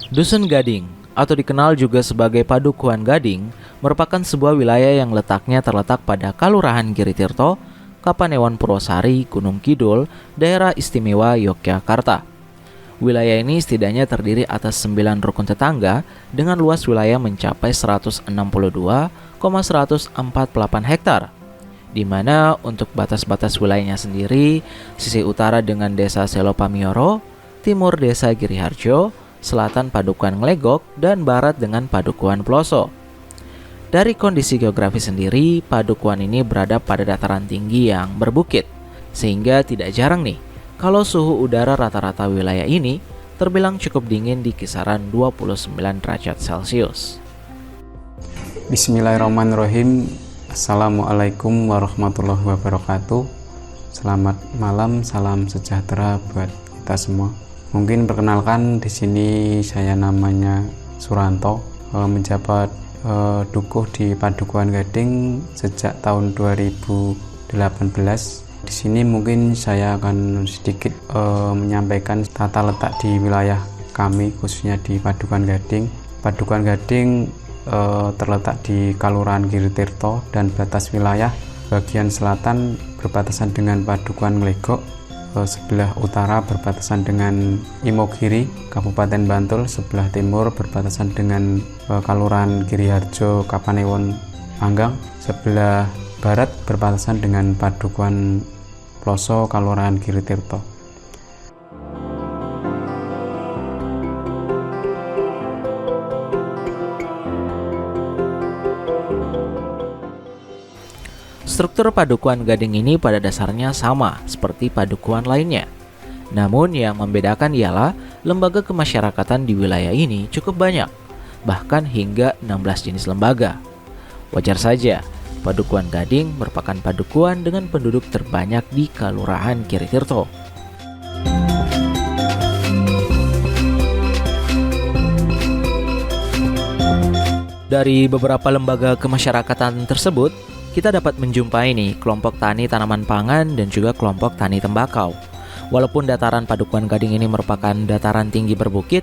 Dusun Gading, atau dikenal juga sebagai Padukuhan Gading, merupakan sebuah wilayah yang letaknya terletak pada Kalurahan Giritirto, Kapanewon Purwosari, Gunung Kidul, Daerah Istimewa Yogyakarta. Wilayah ini setidaknya terdiri atas 9 rukun tetangga dengan luas wilayah mencapai 162,148 hektar, di mana untuk batas-batas wilayahnya sendiri, sisi utara dengan Desa Selopamioro, timur Desa Giriharjo, selatan Padukuhan Nglegok, dan barat dengan Padukuhan Ploso. Dari kondisi geografi sendiri, padukuhan ini berada pada dataran tinggi yang berbukit, sehingga tidak jarang nih kalau suhu udara rata-rata wilayah ini terbilang cukup dingin di kisaran 29 derajat Celcius. Bismillahirrahmanirrahim. Assalamualaikum warahmatullahi wabarakatuh. Selamat malam, salam sejahtera buat kita semua. Mungkin perkenalkan, di sini saya namanya Suranto, menjabat dukuh di Padukuhan Gading sejak tahun 2018. Di sini mungkin saya akan sedikit menyampaikan tata letak di wilayah kami, khususnya di Padukuhan Gading. Padukuhan Gading terletak di Kalurahan Giritirto dan batas wilayah bagian selatan berbatasan dengan Padukuhan Nglegok, sebelah utara berbatasan dengan Imogiri, Kabupaten Bantul, sebelah timur berbatasan dengan Kalurahan Giriharjo, Kapanewon, Manggang, sebelah barat berbatasan dengan Padukuhan Ploso, Kalurahan Giritirto. Struktur Padukuhan Gading ini pada dasarnya sama seperti padukuhan lainnya. Namun yang membedakan ialah lembaga kemasyarakatan di wilayah ini cukup banyak, bahkan hingga 16 jenis lembaga. Wajar saja, Padukuhan Gading merupakan padukuhan dengan penduduk terbanyak di Kalurahan Giritirto. Dari beberapa lembaga kemasyarakatan tersebut, kita dapat menjumpai nih kelompok tani tanaman pangan dan juga kelompok tani tembakau. Walaupun dataran Padukuhan Gading ini merupakan dataran tinggi berbukit,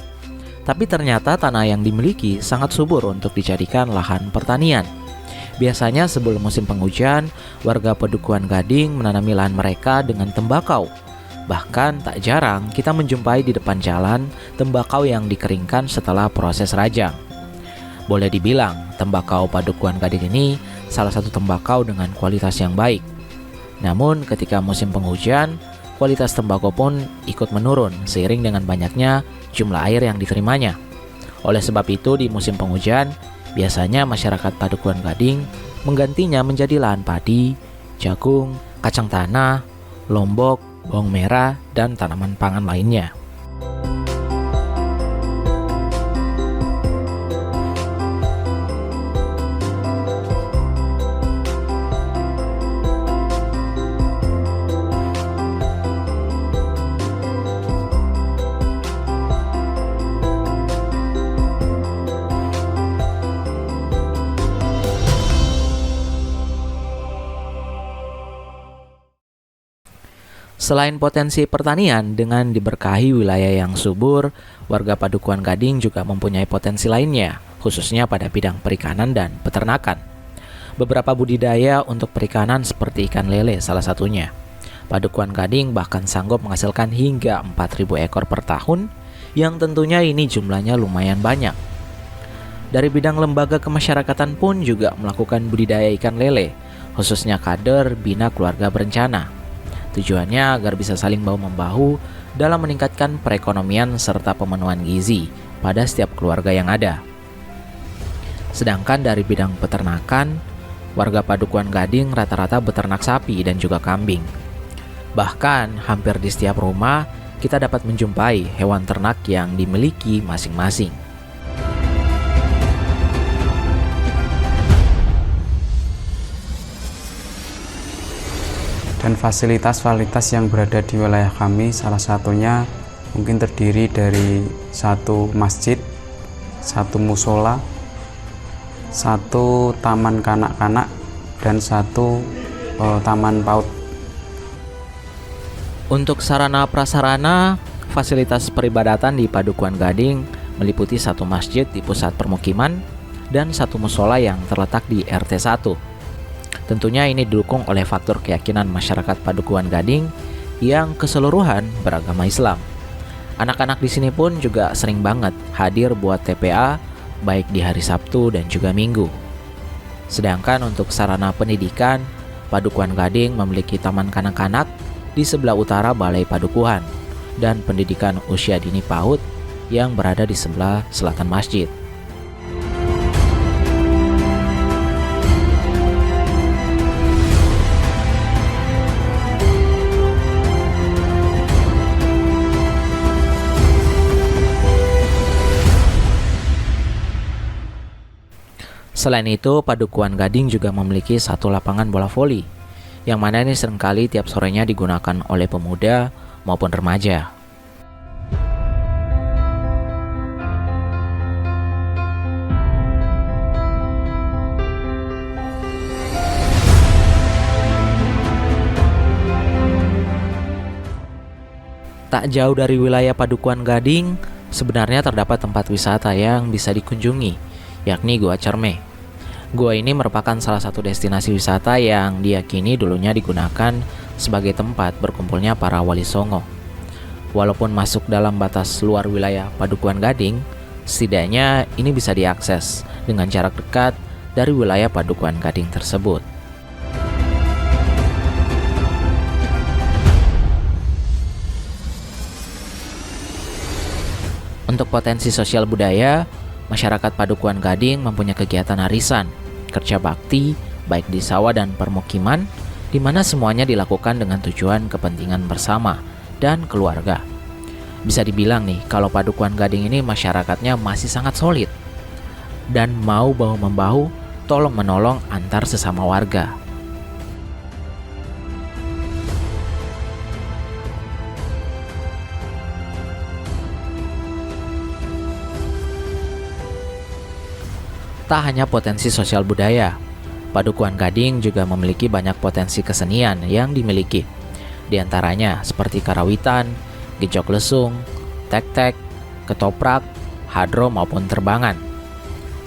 tapi ternyata tanah yang dimiliki sangat subur untuk dijadikan lahan pertanian. Biasanya sebelum musim penghujan, warga Padukuhan Gading menanami lahan mereka dengan tembakau. Bahkan tak jarang kita menjumpai di depan jalan tembakau yang dikeringkan setelah proses rajang. Boleh dibilang, tembakau Padukuhan Gading ini salah satu tembakau dengan kualitas yang baik. Namun ketika musim penghujan, kualitas tembakau pun ikut menurun seiring dengan banyaknya jumlah air yang diterimanya. Oleh sebab itu di musim penghujan, biasanya masyarakat Padukuhan Gading menggantinya menjadi lahan padi, jagung, kacang tanah, lombok, bawang merah, dan tanaman pangan lainnya. Selain potensi pertanian dengan diberkahi wilayah yang subur, warga Padukuhan Gading juga mempunyai potensi lainnya, khususnya pada bidang perikanan dan peternakan. Beberapa budidaya untuk perikanan seperti ikan lele salah satunya. Padukuhan Gading bahkan sanggup menghasilkan hingga 4.000 ekor per tahun, yang tentunya ini jumlahnya lumayan banyak. Dari bidang lembaga kemasyarakatan pun juga melakukan budidaya ikan lele, khususnya kader Bina Keluarga Berencana. Tujuannya agar bisa saling bahu-membahu dalam meningkatkan perekonomian serta pemenuhan gizi pada setiap keluarga yang ada. Sedangkan dari bidang peternakan, warga Padukuhan Gading rata-rata beternak sapi dan juga kambing. Bahkan hampir di setiap rumah kita dapat menjumpai hewan ternak yang dimiliki masing-masing. Dan fasilitas-fasilitas yang berada di wilayah kami salah satunya mungkin terdiri dari satu masjid, 1 musola, 1 taman kanak-kanak, dan 1 taman PAUD. Untuk sarana prasarana, fasilitas peribadatan di Padukuhan Gading meliputi 1 masjid di pusat permukiman dan 1 musola yang terletak di RT 1. Tentunya ini didukung oleh faktor keyakinan masyarakat Padukuhan Gading yang keseluruhan beragama Islam. Anak-anak di sini pun juga sering banget hadir buat TPA baik di hari Sabtu dan juga Minggu. Sedangkan untuk sarana pendidikan, Padukuhan Gading memiliki taman kanak-kanak di sebelah utara Balai Padukuhan dan pendidikan usia dini PAUD yang berada di sebelah selatan masjid. Selain itu, Padukuhan Gading juga memiliki 1 lapangan bola voli, yang mana ini seringkali tiap sorenya digunakan oleh pemuda maupun remaja. Tak jauh dari wilayah Padukuhan Gading, sebenarnya terdapat tempat wisata yang bisa dikunjungi, yakni Gua Cermai. Gua ini merupakan salah satu destinasi wisata yang diyakini dulunya digunakan sebagai tempat berkumpulnya para wali songo. Walaupun masuk dalam batas luar wilayah Padukuhan Gading, setidaknya ini bisa diakses dengan jarak dekat dari wilayah Padukuhan Gading tersebut. Untuk potensi sosial budaya, masyarakat Padukuhan Gading mempunyai kegiatan arisan, kerja bakti, baik di sawah dan permukiman, di mana semuanya dilakukan dengan tujuan kepentingan bersama dan keluarga. Bisa dibilang nih, kalau Padukuhan Gading ini masyarakatnya masih sangat solid dan mau bahu-membahu, tolong-menolong antar sesama warga. Tak hanya potensi sosial budaya, Padukuhan Gading juga memiliki banyak potensi kesenian yang dimiliki. Di antaranya seperti karawitan, gejok lesung, tek-tek, ketoprak, hadro maupun terbangan.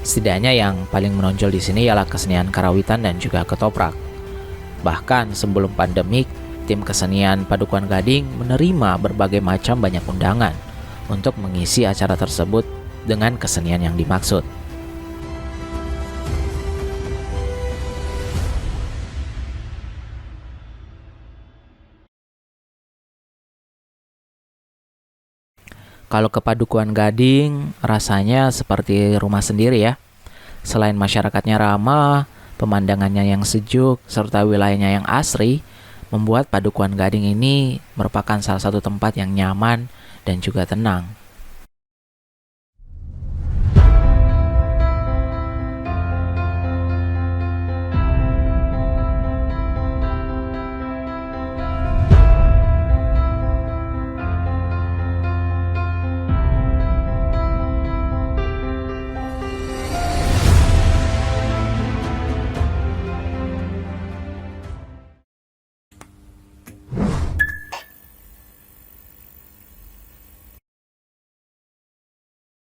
Setidaknya yang paling menonjol di sini ialah kesenian karawitan dan juga ketoprak. Bahkan sebelum pandemik, tim kesenian Padukuhan Gading menerima berbagai macam banyak undangan untuk mengisi acara tersebut dengan kesenian yang dimaksud. Kalau ke Padukuhan Gading, rasanya seperti rumah sendiri ya. Selain masyarakatnya ramah, pemandangannya yang sejuk, serta wilayahnya yang asri, membuat Padukuhan Gading ini merupakan salah satu tempat yang nyaman dan juga tenang.